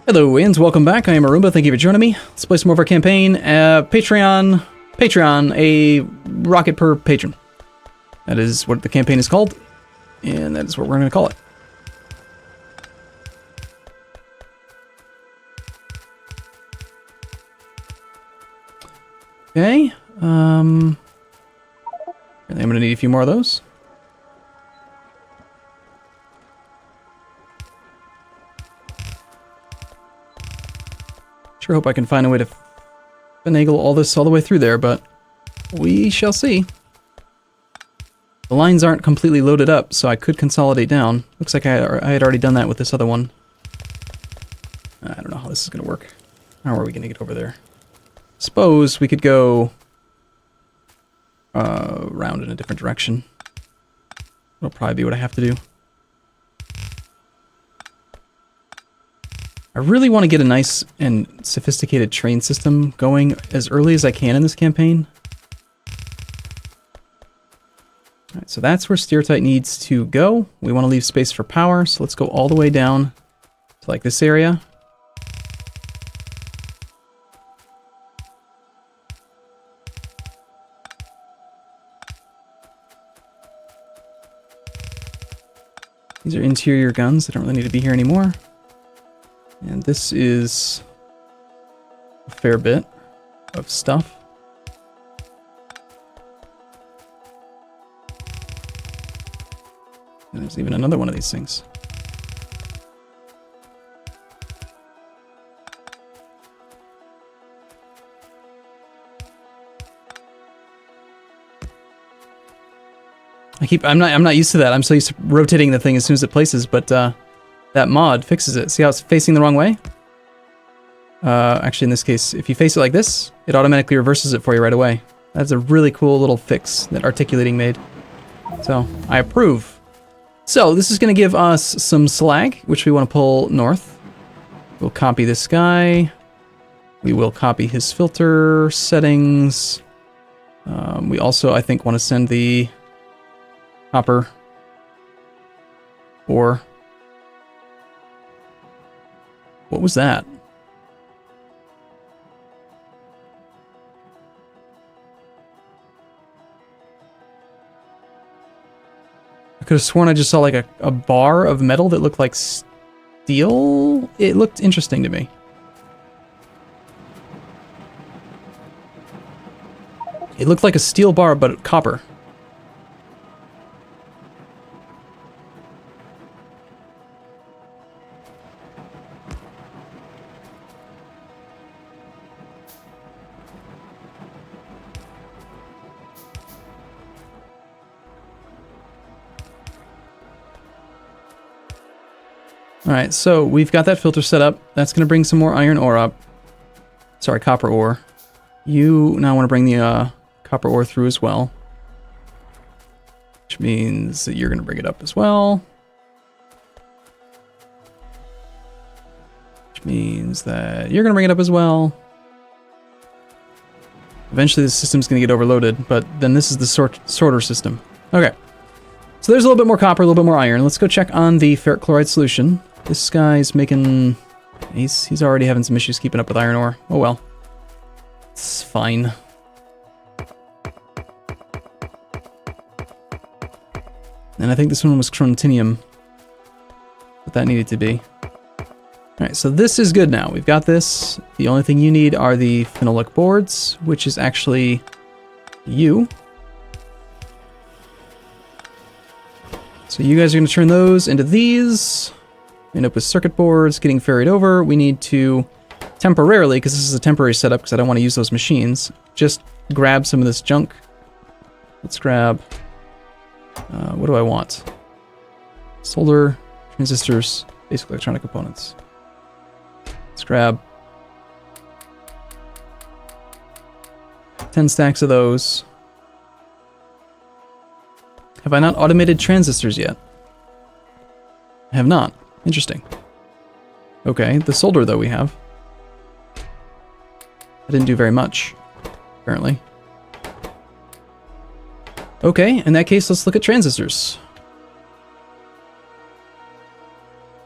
Hello and welcome back. I am Arumba. Thank you for joining me. Let's play some more of our campaign. Patreon, a rocket per patron. That is what the campaign is called, and that is what we're going to call it. Okay. I'm going to need a few more of those. Sure hope I can find a way to finagle all this all the way through there, but we shall see. The lines aren't completely loaded up, so I could consolidate down. Looks like I had already done that with this other one. I don't know how this is going to work. How are we going to get over there? Suppose we could go round in a different direction. That'll probably be what I have to do. I really want to get a nice and sophisticated train system going as early as I can in this campaign. Alright, so that's where Steertite needs to go. We want to leave space for power, so let's go all the way down to like this area. These are interior guns. They don't really need to be here anymore. And this is a fair bit of stuff. And there's even another one of these things. I'm not used to that. I'm so used to rotating the thing as soon as it places, but that mod fixes it. See how it's facing the wrong way? Actually, in this case, if you face it like this, it automatically reverses it for you right away. That's a really cool little fix that Articulating made. So, I approve. So, this is going to give us some slag, which we want to pull north. We'll copy this guy. We will copy his filter settings. We also, I think, want to send the copper ore. What was that? I could have sworn I just saw like a bar of metal that looked like steel. It looked interesting to me. It looked like a steel bar, but copper. Alright, so we've got that filter set up. That's going to bring some more iron ore up. Sorry, copper ore. You now want to bring the copper ore through as well. Which means that you're going to bring it up as well. Which means that you're going to bring it up as well. Eventually the system's going to get overloaded, but then this is the sorter system. Okay. So there's a little bit more copper, a little bit more iron. Let's go check on the ferric chloride solution. This guy's making... He's already having some issues keeping up with iron ore. Oh well. It's fine. And I think this one was chrontinium. What that needed to be. Alright, so this is good now. We've got this. The only thing you need are the phenolic boards, which is actually you. So you guys are going to turn those into these. End up with circuit boards getting ferried over. We need to temporarily, because this is a temporary setup because I don't want to use those machines, just grab some of this junk. Let's grab... what do I want? Solder, transistors, basic electronic components. Let's grab 10 stacks of those. Have I not automated transistors yet? I have not. Interesting. Okay, the solder though we have. I didn't do very much, apparently. Okay, in that case, let's look at transistors.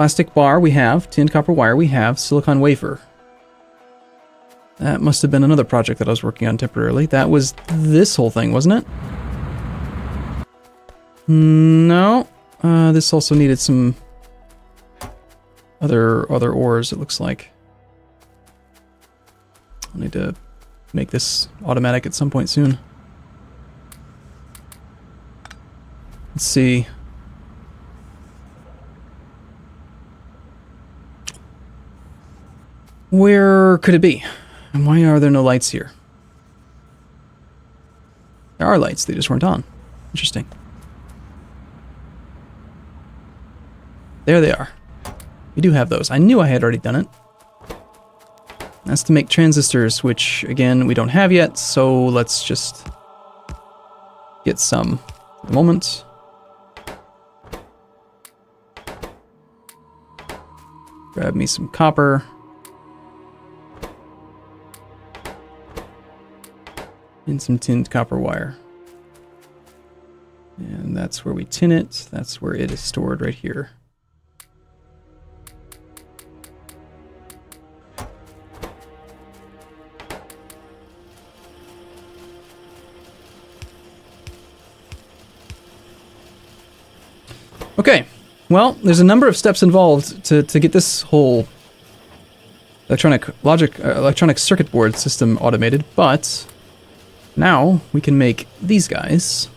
Plastic bar we have, tinned copper wire we have, silicon wafer. That must have been another project that I was working on temporarily. That was this whole thing, wasn't it? No. This also needed some other ores, it looks like. I'll need to make this automatic at some point soon. Let's see. Where could it be? And why are there no lights here? There are lights, they just weren't on. Interesting. There they are. We do have those. I knew I had already done it. That's to make transistors, which, again, we don't have yet, so let's just get some for the moment. Grab me some copper. And some tinned copper wire. And that's where we tin it. That's where it is stored right here. Okay, well, there's a number of steps involved to get this whole electronic circuit board system automated, but now we can make these guys,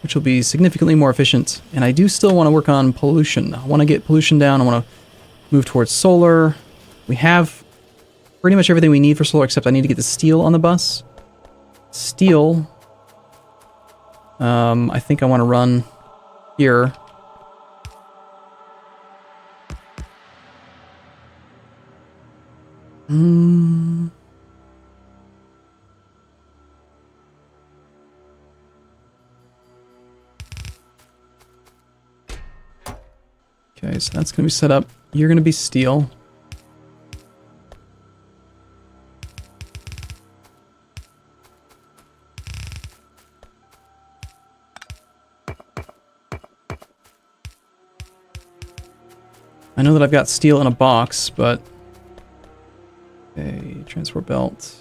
which will be significantly more efficient. And I do still want to work on pollution. I want to get pollution down. I want to move towards solar. We have pretty much everything we need for solar, except I need to get the steel on the bus. Steel, I think I want to run here. Okay, so that's going to be set up. You're going to be steel. I know that I've got steel in a box, but... Okay, transport belt.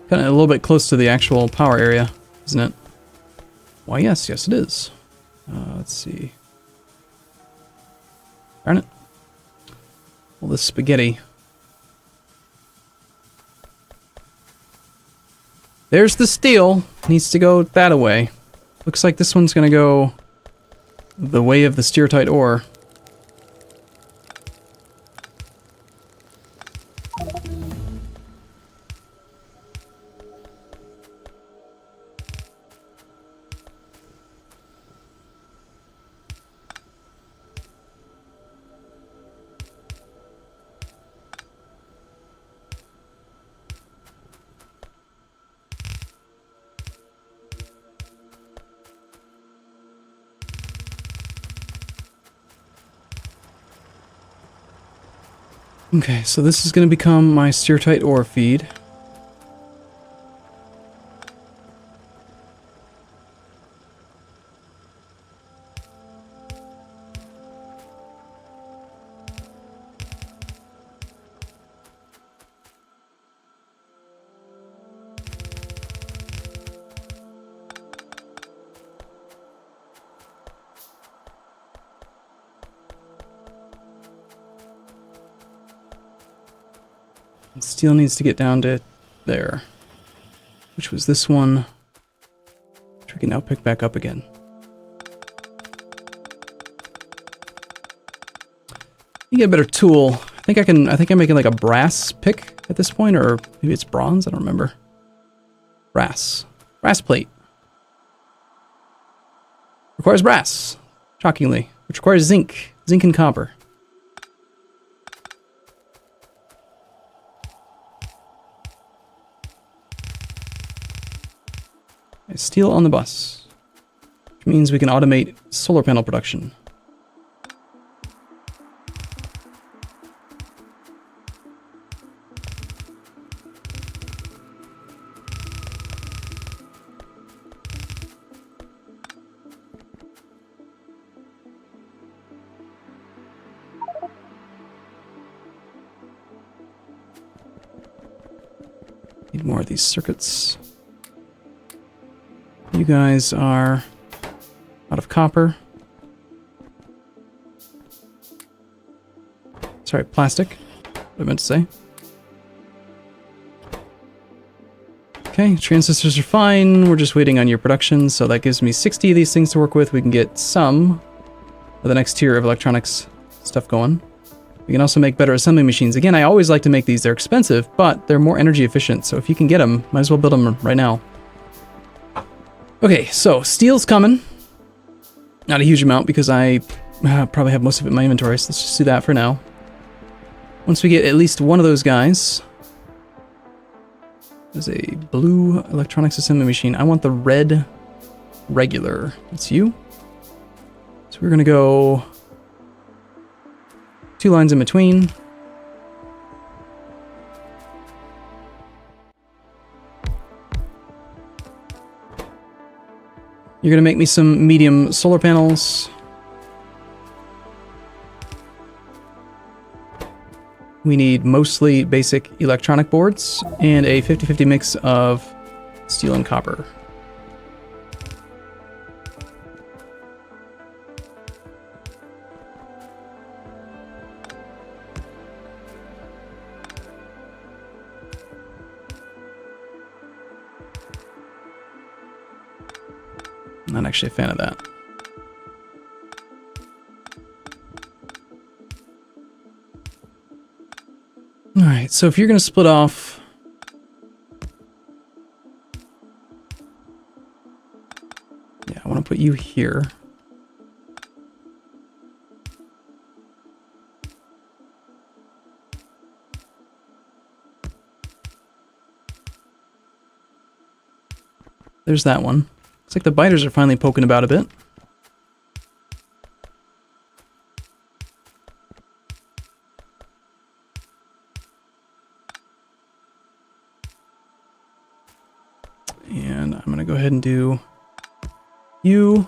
Kind of a little bit close to the actual power area, isn't it? Why, yes, it is. Let's see. Darn it. All this spaghetti. There's the steel. Needs to go that way. Looks like this one's gonna go the way of the steertite ore. Okay, so this is going to become my steertite ore feed. Steel needs to get down to there, which was this one, which we can now pick back up again. You get a better tool. I think I'm making like a brass pick at this point, or maybe it's bronze, I don't remember. Brass plate. Requires brass, shockingly, which requires zinc and copper. Steel on the bus, which means we can automate solar panel production. Need more of these circuits. You guys are out of copper. Sorry, plastic. What I meant to say. Okay, transistors are fine. We're just waiting on your production, so that gives me 60 of these things to work with. We can get some of the next tier of electronics stuff going. We can also make better assembly machines. Again, I always like to make these. They're expensive, but they're more energy efficient, so if you can get them, might as well build them right now. Okay, so steel's coming. Not a huge amount because I probably have most of it in my inventory, so let's just do that for now. Once we get at least one of those guys... There's a blue electronics assembly machine. I want the red regular. It's you. So we're going to go 2 lines in between. You're going to make me some medium solar panels. We need mostly basic electronic boards and a 50-50 mix of steel and copper. I'm not actually a fan of that. Alright, so if you're going to split off... Yeah, I want to put you here. There's that one. Looks like the biters are finally poking about a bit. And I'm going to go ahead and do you.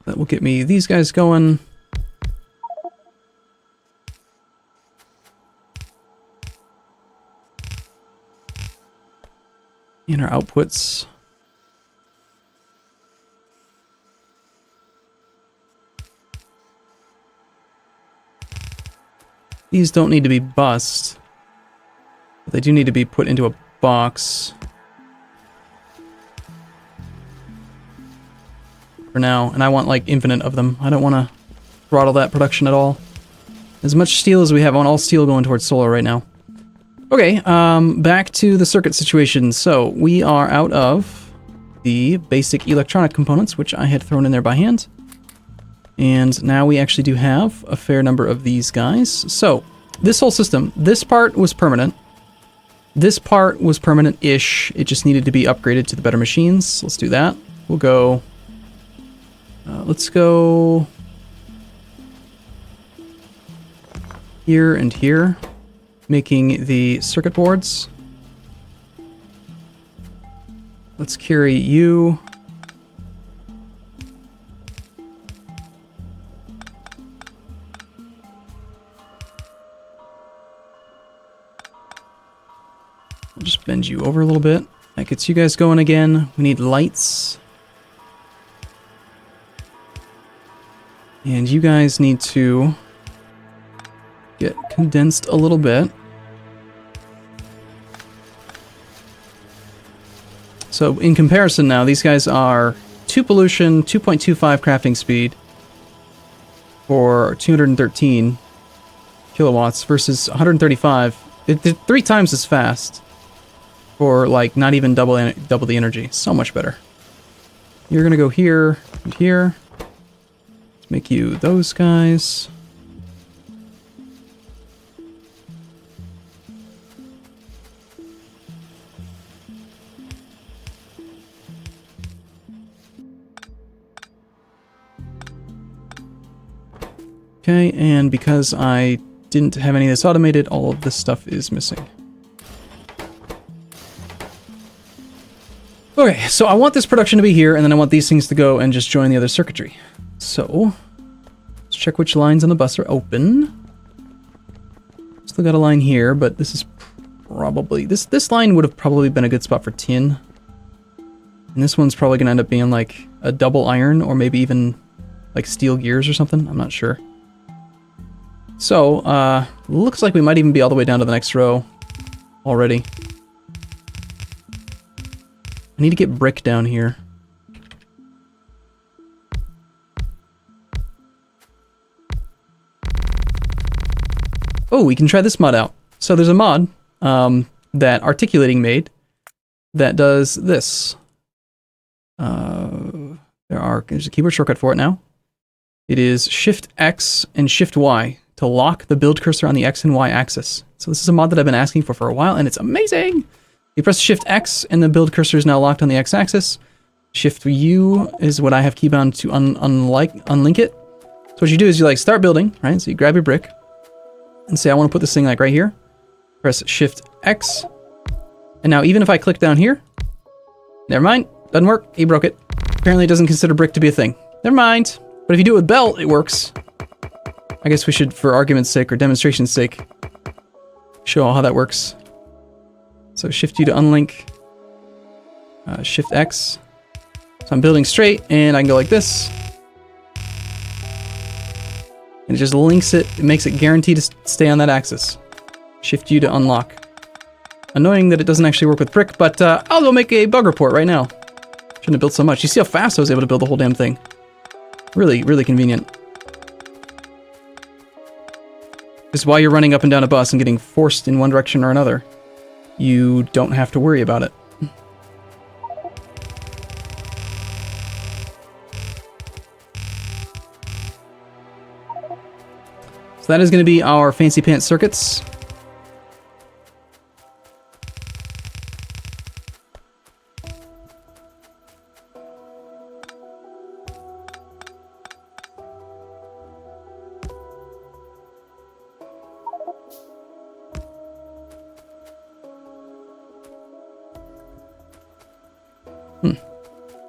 That will get me these guys going. And our outputs. These don't need to be bussed, but they do need to be put into a box for now, and I want like infinite of them. I don't want to throttle that production at all. As much steel as we have, I want all steel going towards solar right now. Okay, back to the circuit situation. So we are out of the basic electronic components, which I had thrown in there by hand. And now we actually do have a fair number of these guys. So, this whole system, this part was permanent. This part was permanent-ish. It just needed to be upgraded to the better machines. Let's do that. We'll go... let's go... here and here, making the circuit boards. Let's carry you... I'll just bend you over a little bit. That gets you guys going again. We need lights. And you guys need to get condensed a little bit. So in comparison now, these guys are 2 pollution, 2.25 crafting speed for 213 kilowatts versus 135. They're 3 times as fast. For like not even double the energy. So much better. You're gonna go here and here. Let's make you those guys. Okay, and because I didn't have any of this automated, all of this stuff is missing. Okay, so I want this production to be here, and then I want these things to go and just join the other circuitry. So, let's check which lines on the bus are open. Still got a line here, but this is probably... This line would have probably been a good spot for tin. And this one's probably going to end up being like a double iron, or maybe even like steel gears or something. I'm not sure. So, looks like we might even be all the way down to the next row already. I need to get brick down here. Oh, we can try this mod out. So there's a mod that Articulating made that does this. There's a keyboard shortcut for it now. It is Shift X and Shift Y to lock the build cursor on the X and Y axis. So this is a mod that I've been asking for a while, and it's amazing. You press Shift X and the build cursor is now locked on the X axis. Shift U is what I have keybound to unlink it. So what you do is you like start building, right? So you grab your brick and say I want to put this thing like right here. Press Shift X. And now even if I click down here, never mind, doesn't work, he broke it. Apparently it doesn't consider brick to be a thing. Never mind. But if you do it with belt, it works. I guess we should, for argument's sake or demonstration's sake, show how that works. So Shift U to unlink. Shift X. So I'm building straight, and I can go like this. And it just links it. It makes it guaranteed to stay on that axis. Shift U to unlock. Annoying that it doesn't actually work with brick, but I'll go make a bug report right now. Shouldn't have built so much. You see how fast I was able to build the whole damn thing. Really, really convenient. Because while you're running up and down a bus and getting forced in one direction or another, you don't have to worry about it. So that is going to be our fancy pants circuits.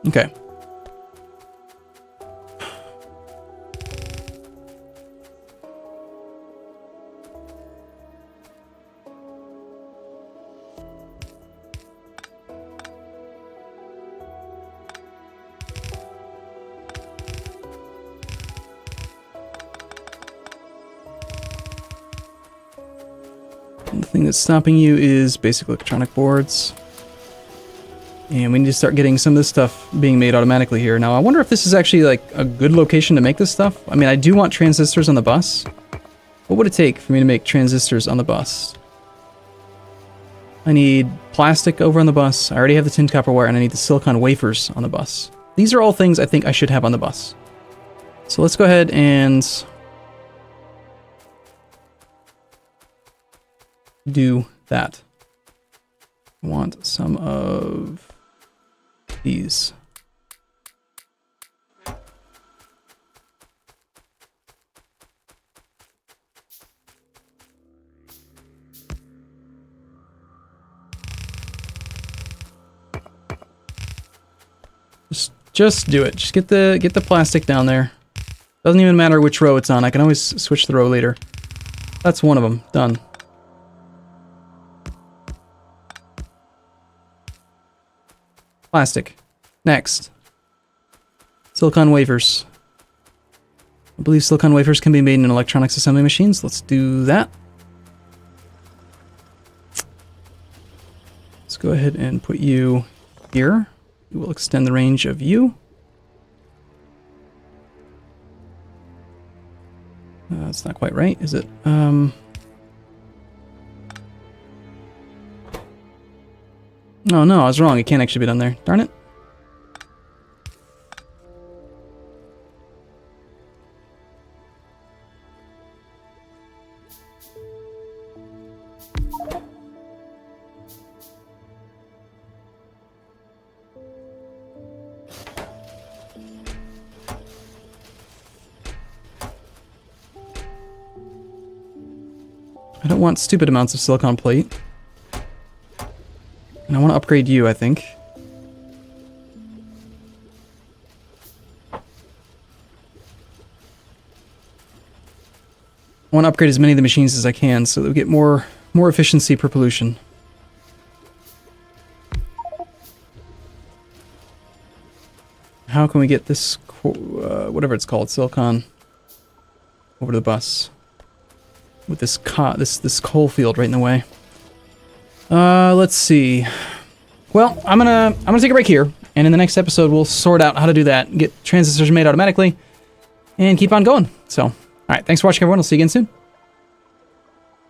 Okay. The thing that's stopping you is basic electronic boards. And we need to start getting some of this stuff being made automatically here. Now, I wonder if this is actually like a good location to make this stuff. I mean, I do want transistors on the bus. What would it take for me to make transistors on the bus? I need plastic over on the bus. I already have the tin copper wire, and I need the silicon wafers on the bus. These are all things I think I should have on the bus. So let's go ahead and do that. I want some of these. Just do it. Just get the plastic down there. Doesn't even matter which row it's on. I can always switch the row later. That's one of them. Done. Plastic. Next. Silicon wafers. I believe silicon wafers can be made in electronics assembly machines. Let's do that. Let's go ahead and put you here. We will extend the range of you. That's not quite right, is it? Oh no, I was wrong. It can't actually be done there. Darn it. I don't want stupid amounts of silicon plate. And I want to upgrade you, I think. I want to upgrade as many of the machines as I can so that we get more efficiency per pollution. How can we get this, whatever it's called, silicon, over to the bus? With this coal field right in the way. Let's see. Well, I'm gonna take a break here, and in the next episode we'll sort out how to do that, get transistors made automatically, and keep on going. So, all right, thanks for watching, everyone. I'll see you again soon.